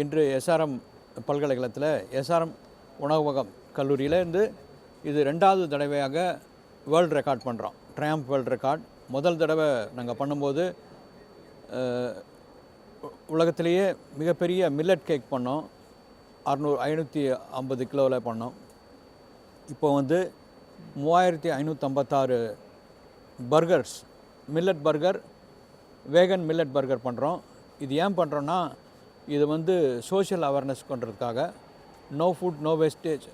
இன்று எஸ்ஆர்எம் பல்கலைக்கழகத்தில் எஸ்ஆர்எம் உணவகம் கல்லூரியிலேருந்து இது 2வது தடவையாக வேர்ல்டு ரெக்கார்ட் பண்ணுறோம். Triumph world record. முதல் தடவை நாங்கள் பண்ணும்போது உலகத்திலேயே மிகப்பெரிய மில்லட் கேக் பண்ணோம். 550 கிலோவில் பண்ணோம். இப்போ வந்து 3556 burgers, millet burger, vegan millet burger பண்ணுறோம். இது ஏன் பண்ணுறோன்னா, இது வந்து சோஷியல் அவேர்னஸ் பண்ணுறதுக்காக no food no wastage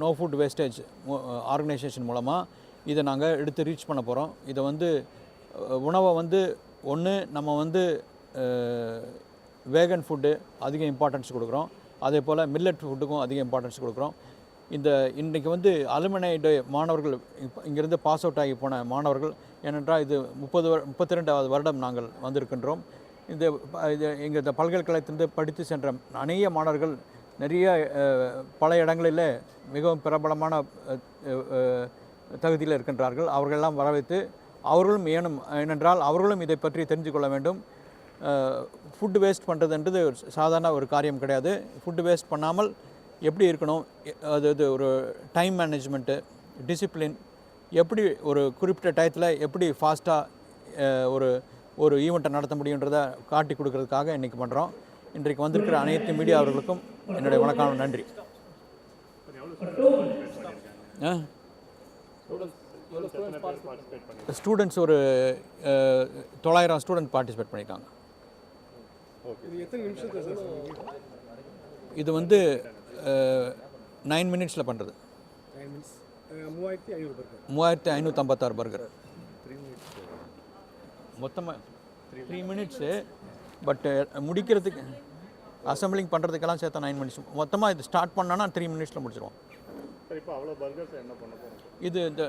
no food wastage organisation மூலமாக இதை நாங்கள் எடுத்து ரீச் பண்ண போகிறோம். இதை வந்து உணவை வந்து நம்ம வந்து வேகன் ஃபுட்டு அதிக இம்பார்ட்டன்ஸ் கொடுக்குறோம். அதே போல் மில்லட் ஃபுட்டுக்கும் அதிக இம்பார்ட்டன்ஸ் கொடுக்குறோம். இன்றைக்கி வந்து அலுமினை டே மாணவர்கள் இங்கேருந்து பாஸ் அவுட் ஆகி போன மாணவர்கள், ஏனென்றால் இது 32வது வருடம் நாங்கள் வந்திருக்கின்றோம். இது எங்கள் இந்த பல்கலைக்கழகத்திலிருந்து படித்து சென்ற அநேக மாணவர்கள் நிறைய பல இடங்களில் மிகவும் பிரபலமான தகுதியில் இருக்கின்றார்கள். அவர்களெல்லாம் வரவைத்து அவர்களும் ஏனென்றால் அவர்களும் இதை பற்றி தெரிஞ்சு கொள்ள வேண்டும். ஃபுட்டு வேஸ்ட் பண்ணுறதுன்றது சாதாரண ஒரு காரியம் கிடையாது. ஃபுட்டு வேஸ்ட் பண்ணாமல் எப்படி இருக்கணும், அது ஒரு டைம் மேனேஜ்மெண்ட்டு, டிசிப்ளின், எப்படி ஒரு குறிப்பிட்ட டயத்தில் எப்படி ஃபாஸ்ட்டாக ஒரு ஈவெண்ட்டை நடத்த முடியுன்றதை காட்டி கொடுக்கறதுக்காக இன்றைக்கி பண்ணுறோம். இன்றைக்கு வந்திருக்கிற அனைத்து மீடியாவர்களுக்கும் என்னுடைய வணக்கம், நன்றி. ஸ்டூடெண்ட்ஸ் ஒரு 900 ஸ்டூடெண்ட் பார்ட்டிசிபேட் பண்ணியிருக்காங்க. இது வந்து 9 மினிட்ஸில் பண்ணுறது. 3556 பர்கர் மொத்தமாக 3 மினிட்ஸு. பட்டு முடிக்கிறதுக்கு அசம்பிளிங் பண்ணுறதுக்கெல்லாம் சேர்த்தா 9 மினிட்ஸ். மொத்தமாக இது ஸ்டார்ட் பண்ணோன்னா 3 மினிட்ஸில் முடிச்சிடுவோம். இது இந்த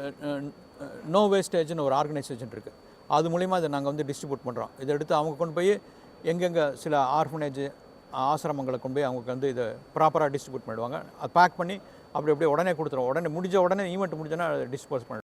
நோ வேஸ்டேஜ்னு ஒரு ஆர்கனைசேஷன் இருக்குது. அது மூலிமா இதை நாங்கள் வந்து டிஸ்ட்ரிபியூட் பண்ணுறோம். இதை எடுத்து அவங்க கொண்டு போய் எங்கெங்கே சில ஆர்ஃபனேஜ் ஆசிரமங்களை கொண்டு போய் அவங்களுக்கு வந்து இதை ப்ராப்பராக டிஸ்ட்ரிபியூட் பண்ணிடுவாங்க. அதை பேக் பண்ணி அப்படியே உடனே கொடுத்துருவோம். முடிஞ்ச உடனே ஈவெண்ட் முடிஞ்சோன்னா டிஸ்போஸ் பண்ணிடுவோம்.